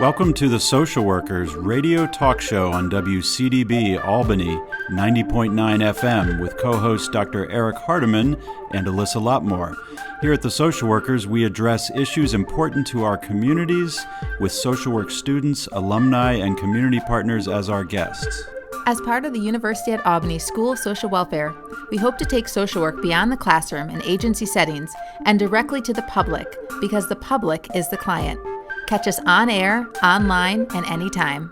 Welcome to the Social Workers radio talk show on WCDB Albany 90.9 FM with co-hosts Dr. Eric Hardiman and Alyssa Lotmore. Here at the Social Workers, we address issues important to our communities with social work students, alumni, and community partners as our guests. As part of the University at Albany School of Social Welfare, we hope to take social work beyond the classroom and agency settings and directly to the public, because the public is the client. Catch us on air, online, and anytime.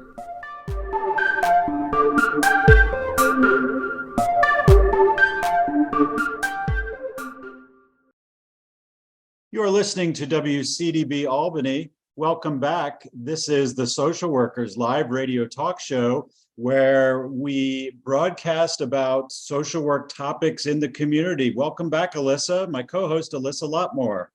You're listening to WCDB Albany. Welcome back. This is the Social Workers live radio talk show where we broadcast about social work topics in the community. Welcome back, Alyssa, my co-host, Alyssa Lotmore.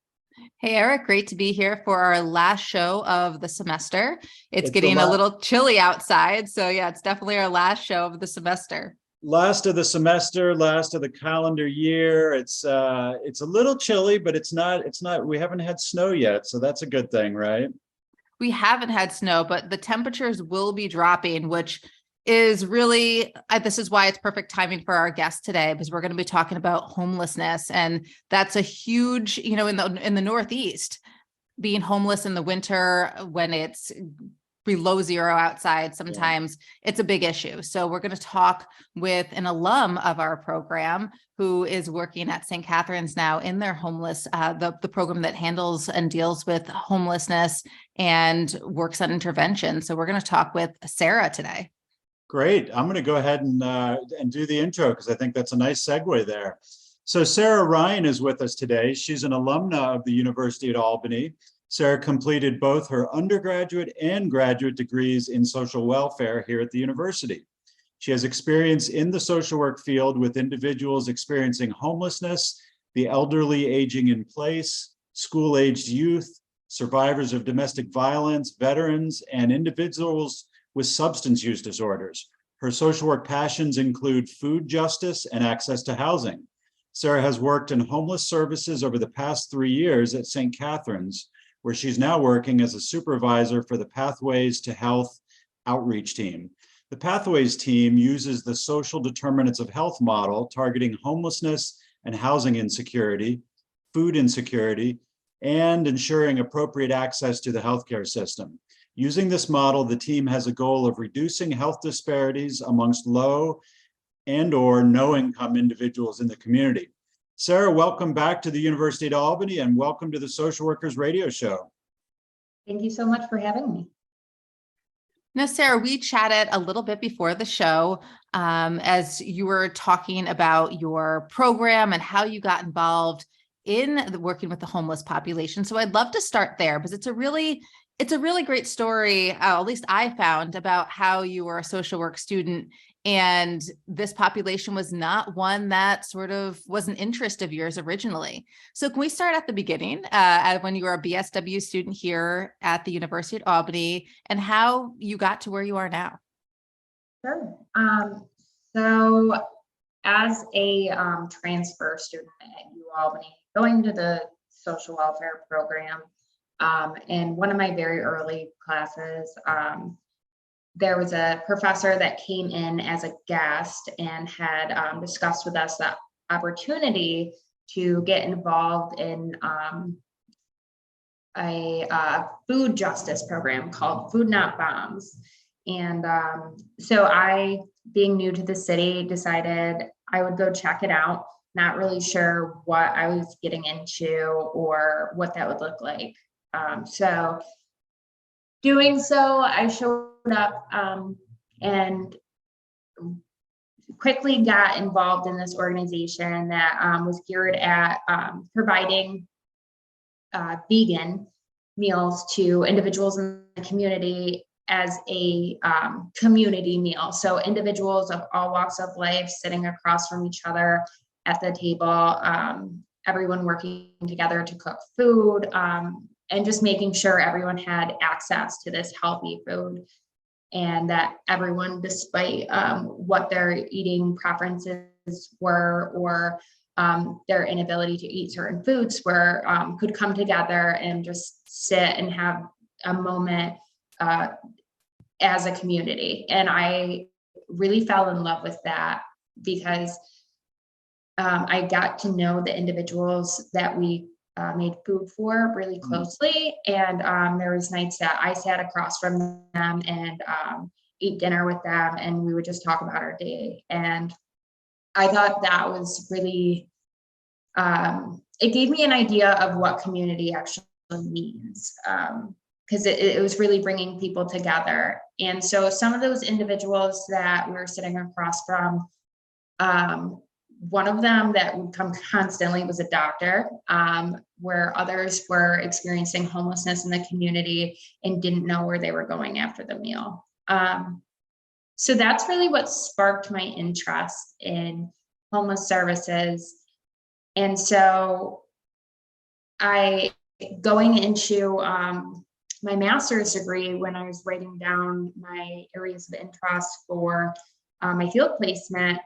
Hey, Eric, great to be here for our last show of the semester. It's getting a little chilly outside. So yeah, it's definitely our last show of the semester. Last of the semester, last of the calendar year. It's a little chilly, but it's not, we haven't had snow yet. So that's a good thing, right? We haven't had snow, but the temperatures will be dropping, which is really, this is why it's perfect timing for our guest today, because we're going to be talking about homelessness. And that's a huge, in the Northeast, being homeless in the winter when it's below zero outside, sometimes it's a big issue. So we're going to talk with an alum of our program who is working at St. Catherine's now in their homeless, the program that handles and deals with homelessness and works on intervention. So we're going to talk with Sarah today. Great. I'm going to go ahead and do the intro because I think that's a nice segue there. So Sarah Ryan is with us today. She's an alumna of the University at Albany. Sarah completed both her undergraduate and graduate degrees in social welfare here at the university. She has experience in the social work field with individuals experiencing homelessness, the elderly aging in place, school-aged youth, survivors of domestic violence, veterans, and individuals with substance use disorders. Her social work passions include food justice and access to housing. Sarah has worked in homeless services over the past 3 years at St. Catherine's, where she's now working as a supervisor for the Pathways to Health outreach team. The Pathways team uses the social determinants of health model targeting homelessness and housing insecurity, food insecurity, and ensuring appropriate access to the healthcare system. Using this model, the team has a goal of reducing health disparities amongst low and/or no-income individuals in the community. Sarah, welcome back to the University at Albany and welcome to the Social Workers Radio Show. Thank you so much for having me. Now, Sarah, we chatted a little bit before the show as you were talking about your program and how you got involved in working with the homeless population. So I'd love to start there because it's a really great story, at least I found, about how you were a social work student and this population was not one that sort of was an interest of yours originally. So can we start at the beginning, when you were a BSW student here at the University at Albany and how you got to where you are now? Sure. So as a transfer student at UAlbany, going to the social welfare program, in one of my very early classes, there was a professor that came in as a guest and had discussed with us the opportunity to get involved in a food justice program called Food Not Bombs. And so I, being new to the city, decided I would go check it out, not really sure what I was getting into or what that would look like. So doing so, I showed up and quickly got involved in this organization that was geared at providing vegan meals to individuals in the community as a community meal. So individuals of all walks of life sitting across from each other at the table, everyone working together to cook food, and just making sure everyone had access to this healthy food, and that everyone, despite what their eating preferences were or their inability to eat certain foods were, could come together and just sit and have a moment as a community. And I really fell in love with that because I got to know the individuals that we made food for really closely. And there was nights that I sat across from them and ate dinner with them, and we would just talk about our day. And I thought that was really, it gave me an idea of what community actually means. Because it was really bringing people together. And so some of those individuals that we were sitting across from, one of them that would come constantly was a doctor, where others were experiencing homelessness in the community and didn't know where they were going after the meal. So that's really what sparked my interest in homeless services. And so going into my master's degree, when I was writing down my areas of interest for my field placement,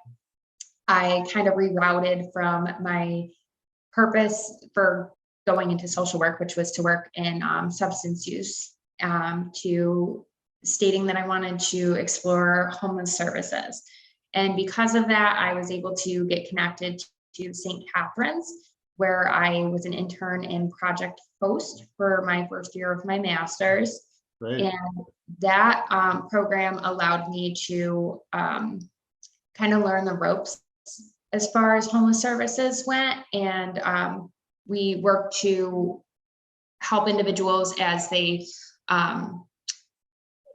I kind of rerouted from my purpose for going into social work, which was to work in substance use, to stating that I wanted to explore homeless services. And because of that, I was able to get connected to St. Catherine's, where I was an intern in Project Host for my first year of my master's. Great. And that program allowed me to kind of learn the ropes as far as homeless services went. And we worked to help individuals as they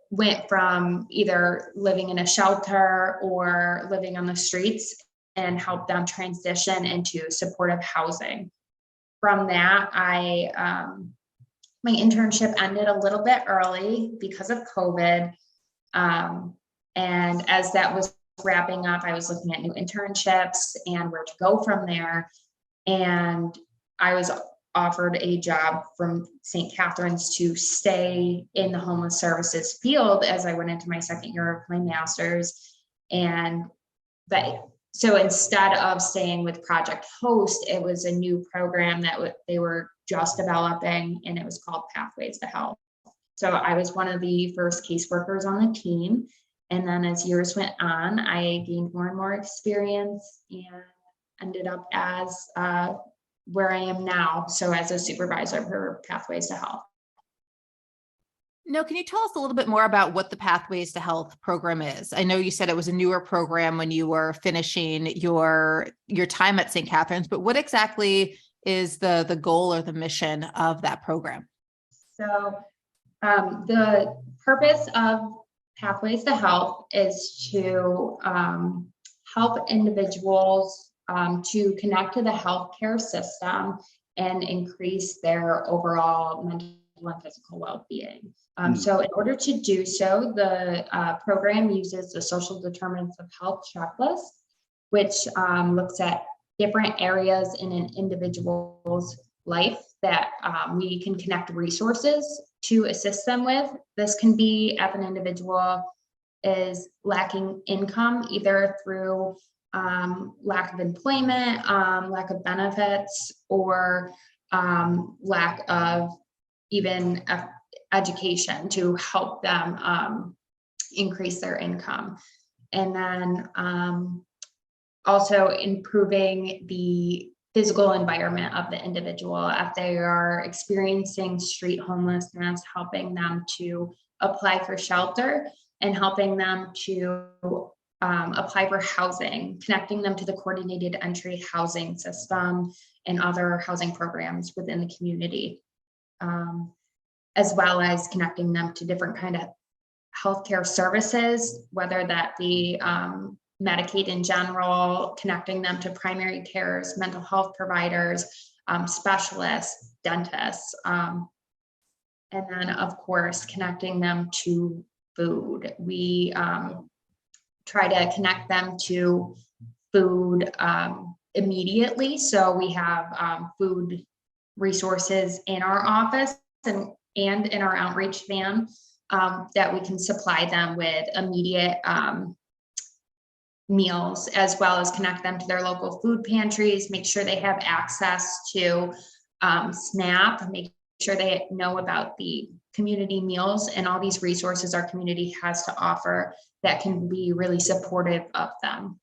went from either living in a shelter or living on the streets, and help them transition into supportive housing. From that, my internship ended a little bit early because of COVID. And as that was wrapping up, I was looking at new internships and where to go from there. And I was offered a job from St. Catherine's to stay in the homeless services field as I went into my second year of my master's. So instead of staying with Project Host, it was a new program that they were just developing, and it was called Pathways to Health. So I was one of the first caseworkers on the team. And then as years went on, I gained more and more experience and ended up as where I am now. So as a supervisor for Pathways to Health. No, can you tell us a little bit more about what the Pathways to Health program is? I know you said it was a newer program when you were finishing your time at St. Catherine's, but what exactly is the goal or the mission of that program? So the purpose of Pathways to Health is to help individuals to connect to the healthcare system and increase their overall mental and physical well-being. So in order to do so, the program uses the social determinants of health checklist, which looks at different areas in an individual's life that we can connect resources to assist them with. This can be if an individual is lacking income, either through lack of employment, lack of benefits, or lack of even education to help them increase their income. And then also improving the physical environment of the individual. If they are experiencing street homelessness, helping them to apply for shelter and helping them to apply for housing, connecting them to the coordinated entry housing system and other housing programs within the community. As well as connecting them to different kind of healthcare services, whether that be Medicaid in general, connecting them to primary cares, mental health providers, specialists, dentists, and then of course, connecting them to food. We try to connect them to food immediately. So we have food resources in our office and in our outreach van that we can supply them with immediate meals, as well as connect them to their local food pantries, make sure they have access to SNAP, making sure they know about the community meals and all these resources our community has to offer that can be really supportive of them.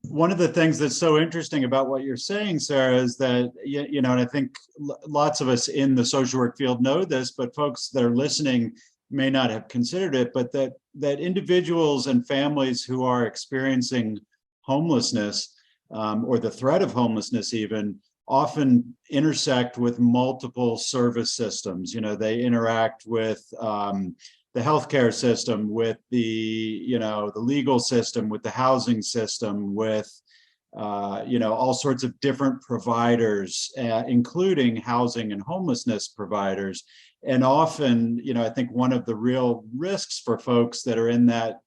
One of the things that's so interesting about what you're saying, Sarah, is that, you know, and I think lots of us in the social work field know this, but folks that are listening may not have considered it, but that individuals and families who are experiencing homelessness or the threat of homelessness even often intersect with multiple service systems. You know, they interact with the healthcare system, with the, you know, the legal system, with the housing system, with, you know, all sorts of different providers, including housing and homelessness providers. And often, you know, I think one of the real risks for folks that are in that,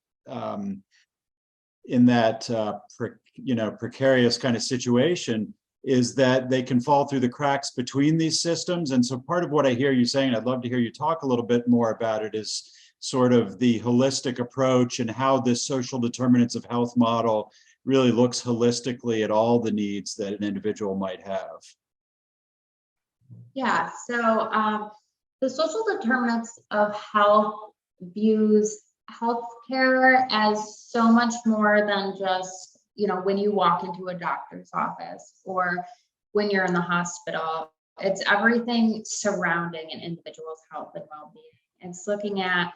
you know, precarious kind of situation is that they can fall through the cracks between these systems. And so part of what I hear you saying, I'd love to hear you talk a little bit more about it, is sort of the holistic approach and how this social determinants of health model really looks holistically at all the needs that an individual might have. Yeah, so the social determinants of health views healthcare as so much more than just, you know, when you walk into a doctor's office or when you're in the hospital. It's everything surrounding an individual's health and well-being. It's looking at,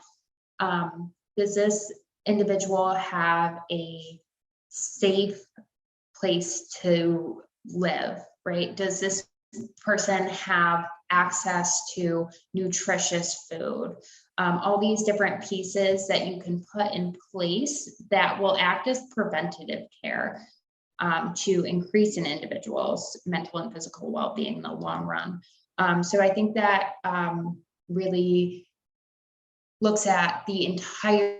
does this individual have a safe place to live, right? Does this person have access to nutritious food? All these different pieces that you can put in place that will act as preventative care to increase an individual's mental and physical well-being in the long run. So I think that really looks at the entire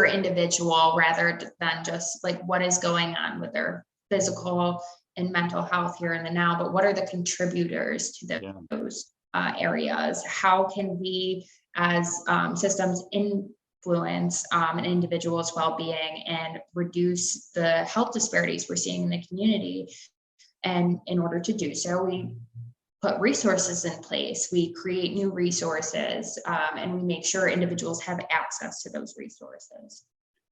individual rather than just like what is going on with their physical and mental health here in the now, but what are the contributors to those areas? How can we as systems influence an individual's well-being and reduce the health disparities we're seeing in the community? And in order to do so, we put resources in place, we create new resources, and we make sure individuals have access to those resources.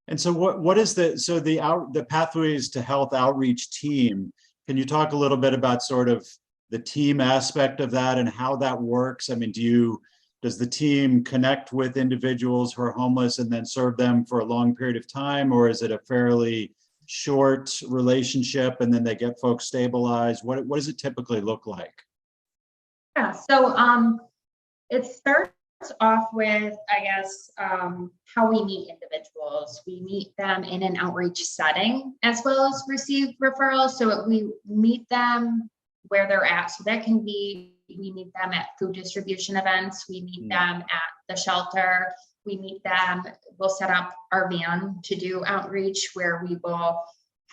And so what is the Pathways to Health outreach team? Can you talk a little bit about sort of the team aspect of that and how that works? I mean, does the team connect with individuals who are homeless and then serve them for a long period of time, or is it a fairly short relationship and then they get folks stabilized? What does it typically look like? Yeah, so it starts off with, I guess, how we meet individuals. We meet them in an outreach setting as well as receive referrals. So we meet them where they're at. So that can be, we meet them at food distribution events. We meet them at the shelter. We meet them, we'll set up our van to do outreach where we will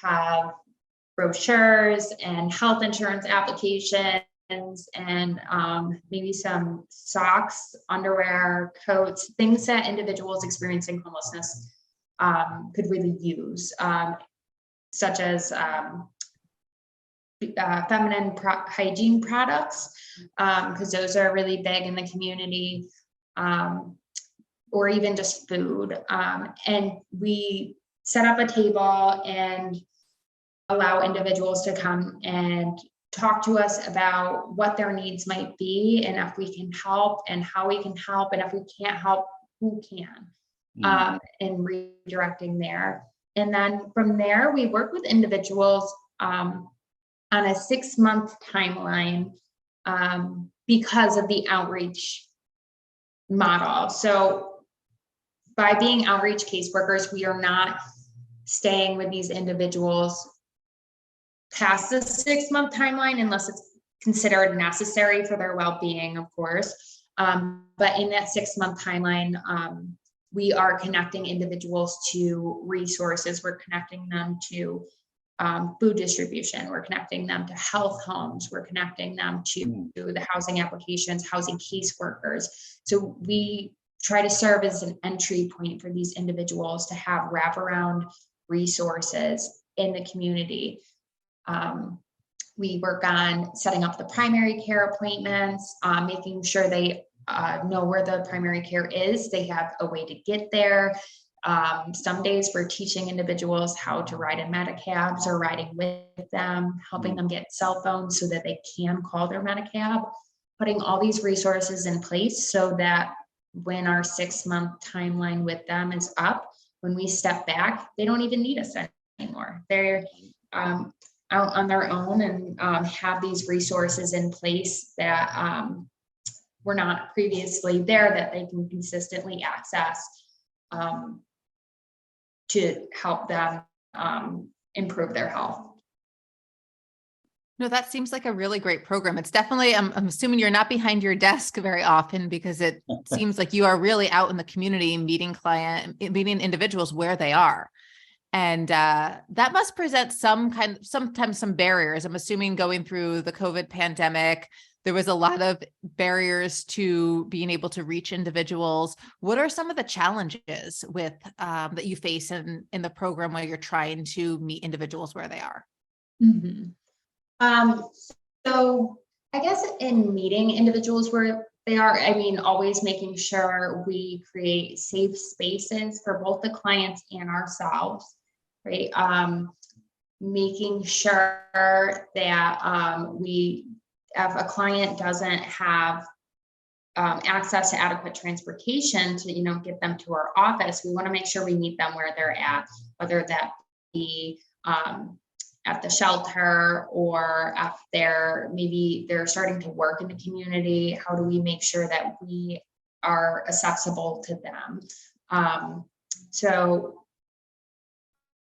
have brochures and health insurance applications and maybe some socks, underwear, coats, things that individuals experiencing homelessness could really use, such as feminine hygiene products, because those are really big in the community, or even just food. And we set up a table and allow individuals to come and talk to us about what their needs might be and if we can help and how we can help, and if we can't help, who can, and redirecting there. And then from there, we work with individuals on a 6-month timeline because of the outreach model. So by being outreach caseworkers, we are not staying with these individuals past the 6-month timeline unless it's considered necessary for their well-being, of course. But in that 6-month timeline, we are connecting individuals to resources. We're connecting them to food distribution. We're connecting them to health homes. We're connecting them to the housing applications, housing caseworkers. So we try to serve as an entry point for these individuals to have wraparound resources in the community. We work on setting up the primary care appointments, making sure they know where the primary care is. They have a way to get there. Some days we're teaching individuals how to ride in Medicabs or riding with them, helping them get cell phones so that they can call their Medicab, putting all these resources in place so that when our 6-month timeline with them is up, when we step back, they don't even need us anymore. They're out on their own and have these resources in place that were not previously there, that they can consistently access to help them improve their health. No, that seems like a really great program. It's definitely, I'm assuming you're not behind your desk very often, because it seems like you are really out in the community meeting individuals where they are. And that must present sometimes some barriers. I'm assuming going through the COVID pandemic, there was a lot of barriers to being able to reach individuals. What are some of the challenges with that you face in the program while you're trying to meet individuals where they are? Mm-hmm. So I guess in meeting individuals where they are, I mean, always making sure we create safe spaces for both the clients and ourselves, right? Making sure that if a client doesn't have access to adequate transportation to, get them to our office, we want to make sure we meet them where they're at, whether that be at the shelter, or if they're starting to work in the community. How do we make sure that we are accessible to them? So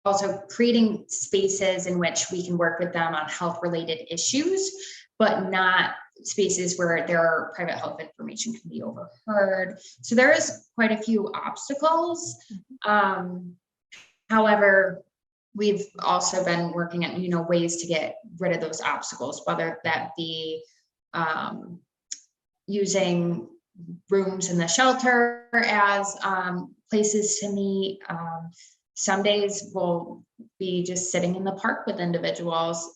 also creating spaces in which we can work with them on health related issues, but not spaces where their private health information can be overheard. So there is quite a few obstacles. However, we've also been working at, ways to get rid of those obstacles, whether that be using rooms in the shelter as places to meet. Some days we'll be just sitting in the park with individuals.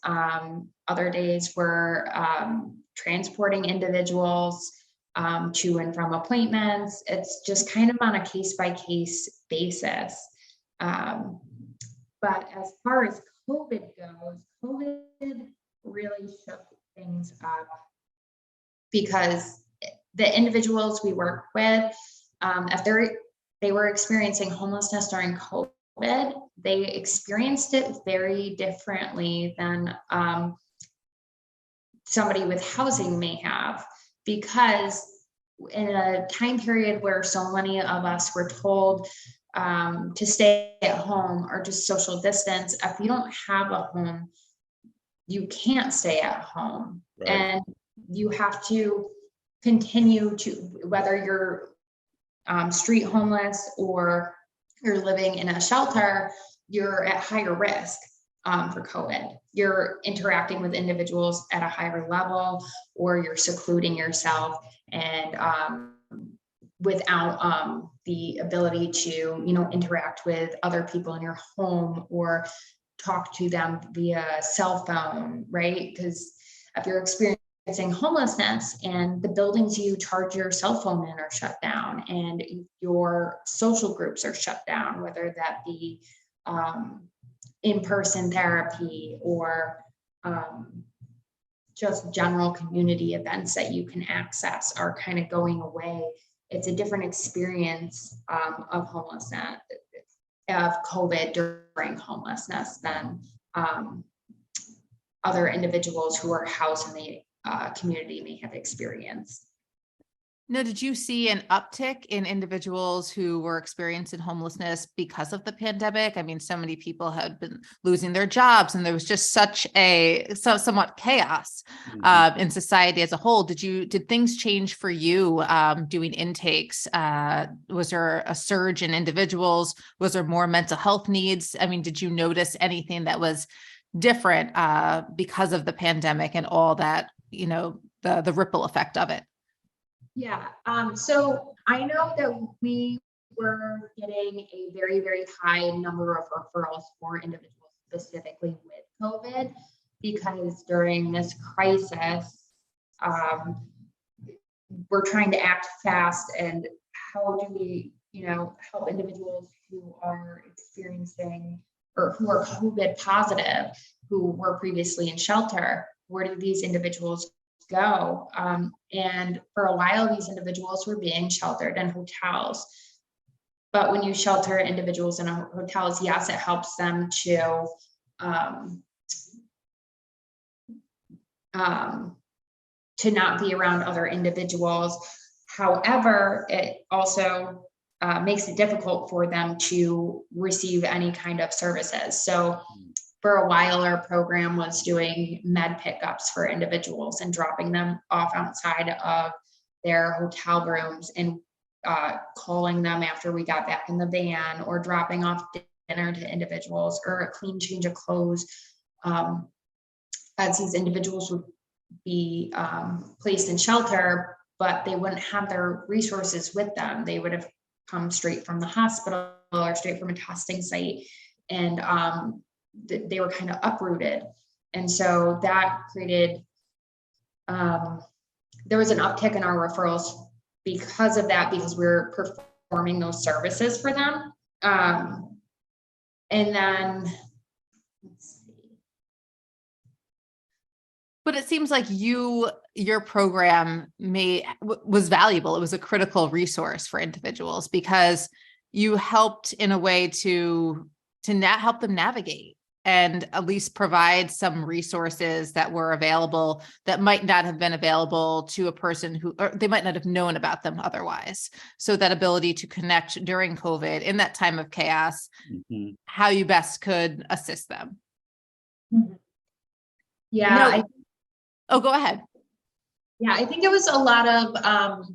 Other days we're transporting individuals to and from appointments. It's just kind of on a case-by-case basis. But as far as COVID goes, COVID really shook things up, because the individuals we work with, if they were experiencing homelessness during COVID, they experienced it very differently than somebody with housing may have, because in a time period where so many of us were told to stay at home or just social distance, if you don't have a home, you can't stay at home. Right. And you have to continue to, whether you're street homeless or you're living in a shelter, you're at higher risk for COVID. You're interacting with individuals at a higher level, or you're secluding yourself and without the ability to, interact with other people in your home or talk to them via cell phone, right? Because if you're experiencing homelessness and the buildings you charge your cell phone in are shut down, and your social groups are shut down, whether that be in-person therapy or just general community events that you can access are kind of going away. It's a different experience of homelessness, of COVID during homelessness, than other individuals who are housed in the community may have experienced. Now, did you see an uptick in individuals who were experiencing homelessness because of the pandemic? I mean, so many people had been losing their jobs, and there was just such somewhat chaos in society as a whole. Did things change for you doing intakes? Was there a surge in individuals? Was there more mental health needs? I mean, did you notice anything that was different because of the pandemic and all that, the ripple effect of it? Yeah. So I know that we were getting a very, very high number of referrals for individuals specifically with COVID. because during this crisis, we're trying to act fast, and how do we, help individuals who are experiencing or who are COVID positive, who were previously in shelter? Where do these individuals go? And for a while, these individuals were being sheltered in hotels. But when you shelter individuals in hotels, yes, it helps them to not be around other individuals. However, it also makes it difficult for them to receive any kind of services. So for a while, our program was doing med pickups for individuals and dropping them off outside of their hotel rooms and calling them after we got back in the van, or dropping off dinner to individuals, or a clean change of clothes, as these individuals would be placed in shelter, but they wouldn't have their resources with them. They would have come straight from the hospital or straight from a testing site, and they were kind of uprooted. And so that created, there was an uptick in our referrals because of that, because we're performing those services for them. And then, let's see. But it seems like your program was valuable. It was a critical resource for individuals because you helped in a way to help them navigate and at least provide some resources that were available that might not have been available to a person who, or they might not have known about them otherwise. So that ability to connect during COVID in that time of chaos, how you best could assist them. Yeah. Go ahead. Yeah, I think it was a lot of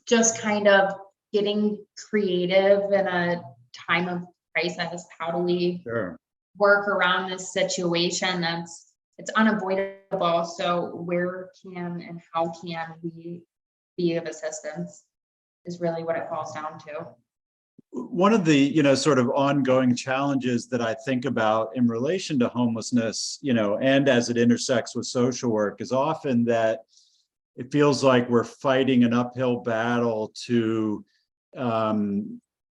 just kind of getting creative in a time of crisis. How do we work around this situation it's unavoidable? So where can and how can we be of assistance is really what it falls down to. One of the, sort of ongoing challenges that I think about in relation to homelessness, and as it intersects with social work, is often that it feels like we're fighting an uphill battle to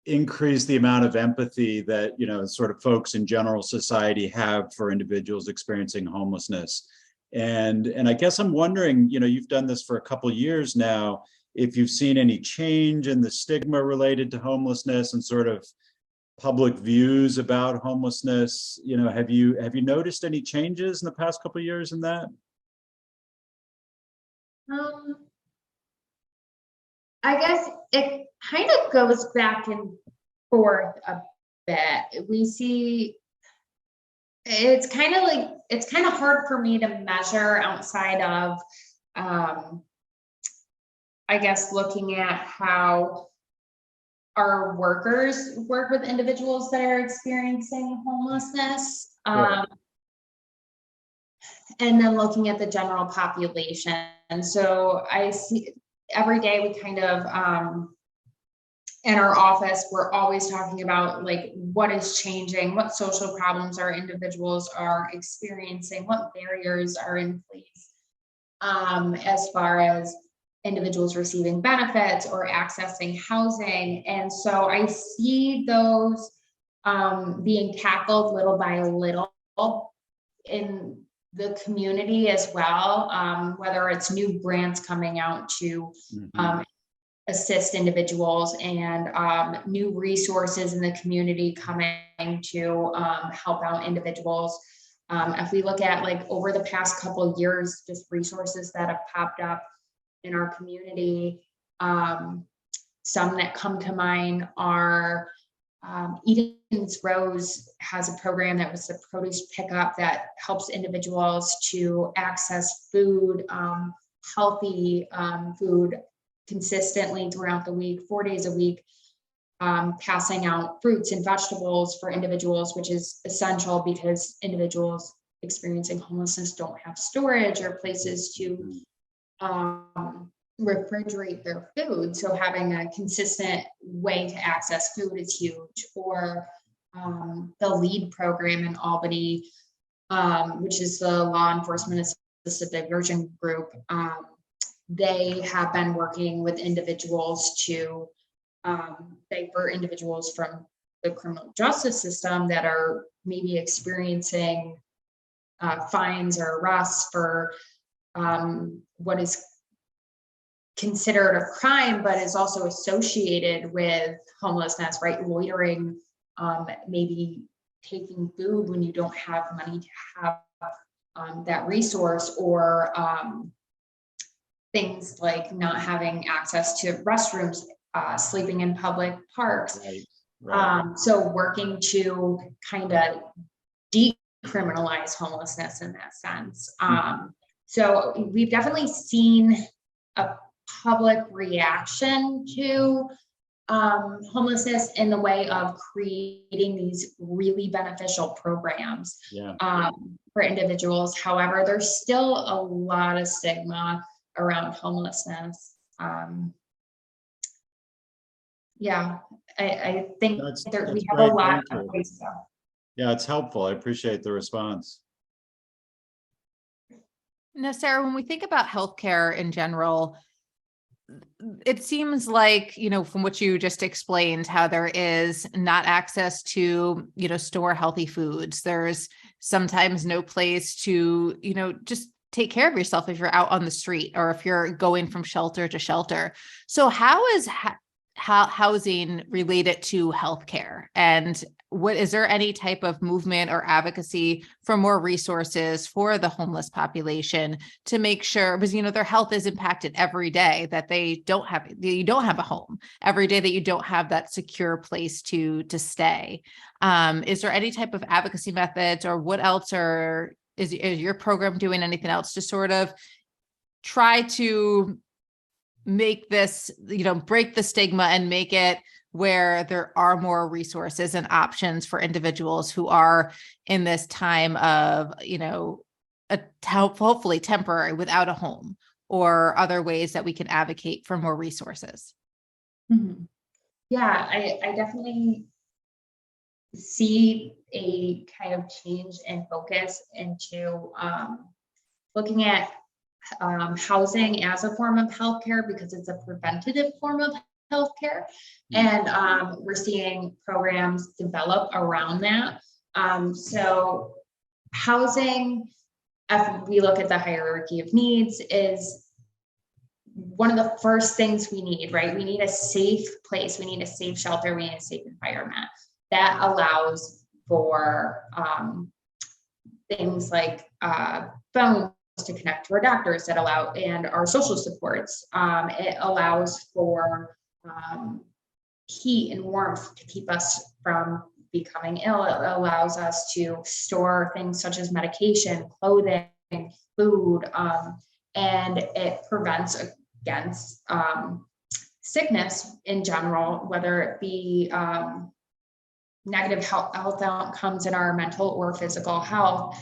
increase the amount of empathy that, sort of folks in general society have for individuals experiencing homelessness. And I guess I'm wondering, you've done this for a couple of years now, if you've seen any change in the stigma related to homelessness and sort of public views about homelessness. Have you noticed any changes in the past couple of years in that? I guess it kind of goes back and forth a bit. We see it's kind of hard for me to measure outside of I guess looking at how our workers work with individuals that are experiencing homelessness, and then looking at the general population. And so I see every day we kind of, in our office, we're always talking about like what is changing, what social problems our individuals are experiencing, what barriers are in place, as far as individuals receiving benefits or accessing housing. And so I see those being tackled little by little in the community as well, whether it's new grants coming out to assist individuals, and new resources in the community coming to help out individuals. If we look at like over the past couple of years, just resources that have popped up in our community, some that come to mind are Eden's Rose has a program that was a produce pickup that helps individuals to access food, healthy food consistently throughout the week, 4 days a week, passing out fruits and vegetables for individuals, which is essential because individuals experiencing homelessness don't have storage or places to refrigerate their food. So having a consistent way to access food is huge. Or the LEAD program in Albany, which is the law enforcement assisted diversion group. They have been working with individuals to divert individuals from the criminal justice system that are maybe experiencing fines or arrests for what is considered a crime, but is also associated with homelessness, right? Loitering, maybe taking food when you don't have money to have that resource, or things like not having access to restrooms, sleeping in public parks. Right. So working to kind of decriminalize homelessness in that sense. So we've definitely seen a public reaction to homelessness in the way of creating these really beneficial programs for individuals. However, there's still a lot of stigma around homelessness. I think That's we have great. a lot Thank of you. ways to go. Yeah, it's helpful. I appreciate the response. Now, Sarah, when we think about healthcare in general, it seems like, from what you just explained, how there is not access to, store healthy foods. There's sometimes no place to, just take care of yourself if you're out on the street or if you're going from shelter to shelter. So how is housing related to healthcare? And is there any type of movement or advocacy for more resources for the homeless population to make sure, because their health is impacted every day that you don't have a home, every day that you don't have that secure place to stay? Is there any type of advocacy methods, or what else is your program doing anything else to sort of try to make this, break the stigma and make it where there are more resources and options for individuals who are in this time of, hopefully temporary without a home, or other ways that we can advocate for more resources? Mm-hmm. Yeah, I definitely see a kind of change in focus into looking at housing as a form of healthcare, because it's a preventative form of healthcare. And we're seeing programs develop around that. So housing, if we look at the hierarchy of needs, is one of the first things we need, right? We need a safe place. We need a safe shelter. We need a safe environment that allows for things like phones to connect to our doctors, that allow, and our social supports. It allows for heat and warmth to keep us from becoming ill. It allows us to store things such as medication, clothing, food, and it prevents against sickness in general, whether it be negative health outcomes in our mental or physical health,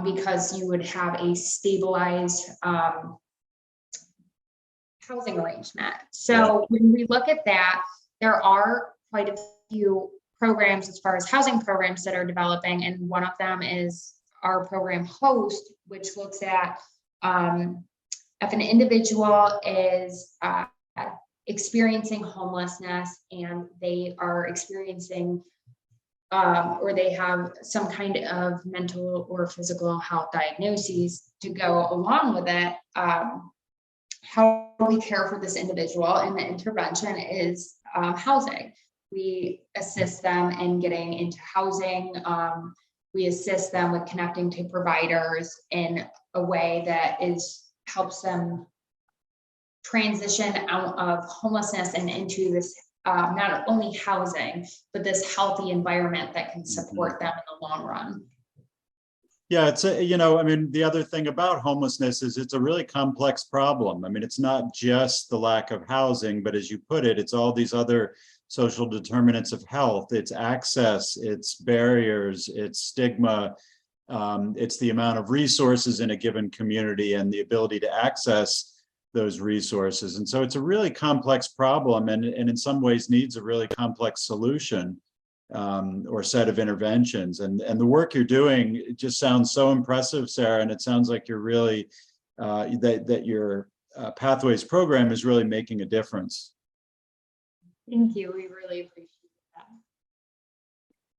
because you would have a stabilized housing arrangement. So when we look at that, there are quite a few programs as far as housing programs that are developing, and one of them is our program Host, which looks at if an individual is experiencing homelessness and they are experiencing or they have some kind of mental or physical health diagnoses to go along with it, how we care for this individual, and the intervention is housing. We assist them in getting into housing. We assist them with connecting to providers in a way that helps them transition out of homelessness and into this not only housing, but this healthy environment that can support them in the long run. Yeah, it's the other thing about homelessness is it's a really complex problem. I mean, it's not just the lack of housing, but as you put it, it's all these other social determinants of health. It's access, it's barriers, it's stigma, it's the amount of resources in a given community and the ability to access those resources. And so it's a really complex problem, and in some ways needs a really complex solution. or set of interventions. And the work you're doing, it just sounds so impressive, Sarah, and it sounds like you're really, that your Pathways program is really making a difference. Thank you. We really appreciate that.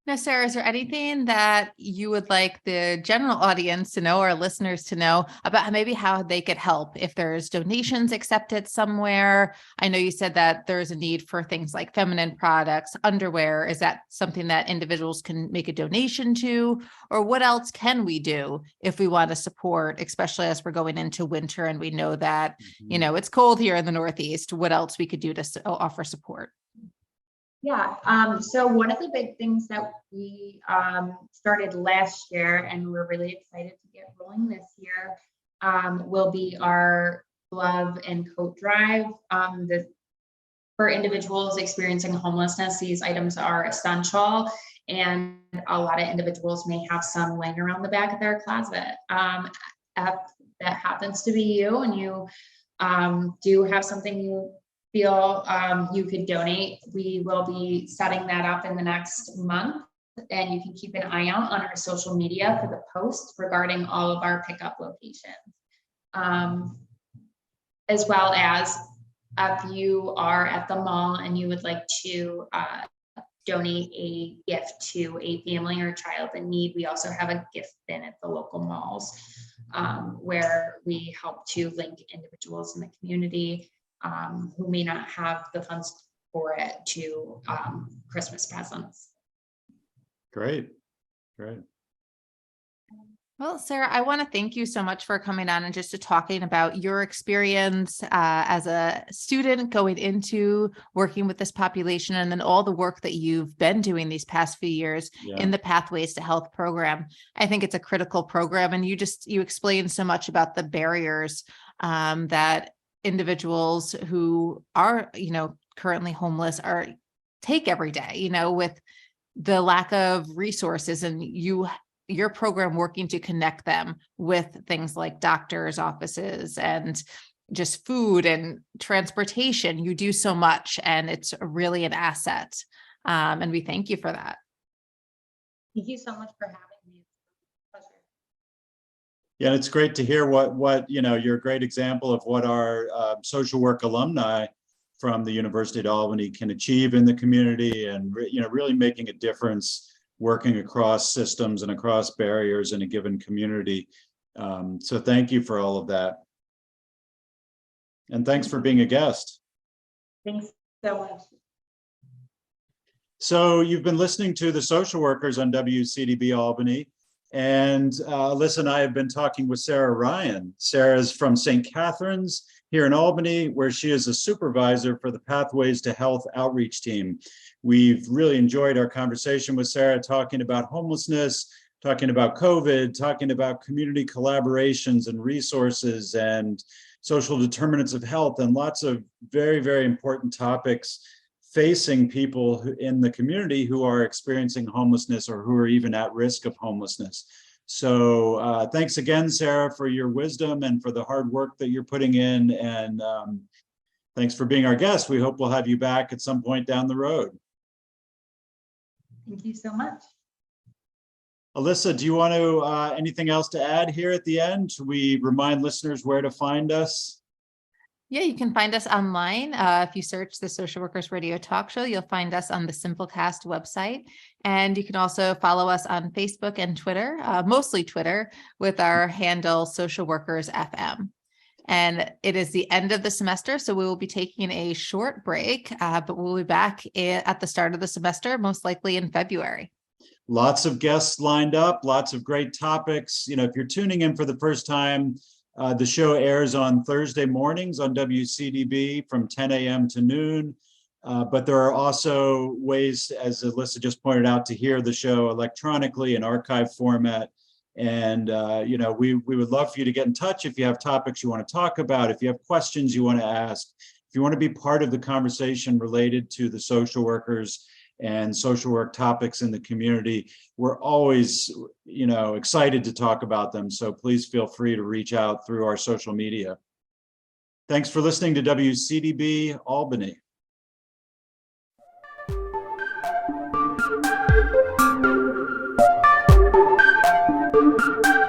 Now, Sarah, is there anything that you would like the general audience to know, or listeners to know about maybe how they could help if there's donations accepted somewhere? I know you said that there's a need for things like feminine products, underwear. Is that something that individuals can make a donation to? Or what else can we do if we want to support, especially as we're going into winter and we know that, you know, it's cold here in the Northeast? What else we could do to offer support? Yeah, so one of the big things that we started last year, and we're really excited to get rolling this year, will be our glove and coat drive. For individuals experiencing homelessness, these items are essential, and a lot of individuals may have some laying around the back of their closet. If that happens to be you, and you do have something you feel you could donate, we will be setting that up in the next month, and you can keep an eye out on our social media for the posts regarding all of our pickup locations. As well as if you are at the mall and you would like to donate a gift to a family or child in need, we also have a gift bin at the local malls where we help to link individuals in the community who may not have the funds for it to Christmas presents. Great. Well, Sarah, I want to thank you so much for coming on and just talking about your experience as a student going into working with this population, and then all the work that you've been doing these past few years in the Pathways to Health program. I think it's a critical program, and you explained so much about the barriers that individuals who are, currently homeless take every day, with the lack of resources, and your program working to connect them with things like doctors' offices and just food and transportation. You do so much, and it's really an asset. And we thank you for that. Thank you so much for having me. Pleasure. Yeah, it's great to hear what you're a great example of what our social work alumni from the University of Albany can achieve in the community, and really making a difference, working across systems and across barriers in a given community. So thank you for all of that. And thanks for being a guest. Thanks so much. So you've been listening to the social workers on WCDB Albany. And Alyssa and I have been talking with Sarah Ryan. Sarah's from St. Catherine's here in Albany, where she is a supervisor for the Pathways to Health outreach team. We've really enjoyed our conversation with Sarah, talking about homelessness, talking about COVID, talking about community collaborations and resources and social determinants of health, and lots of very, very important topics facing people in the community who are experiencing homelessness or who are even at risk of homelessness. So thanks again, Sarah, for your wisdom and for the hard work that you're putting in. And thanks for being our guest. We hope we'll have you back at some point down the road. Thank you so much. Alyssa, do you want to anything else to add here at the end? Should we remind listeners where to find us? Yeah, you can find us online. If you search the Social Workers Radio Talk Show, you'll find us on the Simplecast website. And you can also follow us on Facebook and Twitter, mostly Twitter, with our handle Social Workers FM. And it is the end of the semester, so we will be taking a short break, but we'll be back at the start of the semester, most likely in February. Lots of guests lined up, lots of great topics. If you're tuning in for the first time, the show airs on Thursday mornings on WCDB from 10 a.m. to noon. But there are also ways, as Alyssa just pointed out, to hear the show electronically in archive format. And, we would love for you to get in touch if you have topics you want to talk about, if you have questions you want to ask, if you want to be part of the conversation related to the social workers and social work topics in the community. We're always, excited to talk about them. So please feel free to reach out through our social media. Thanks for listening to WCDB Albany. you.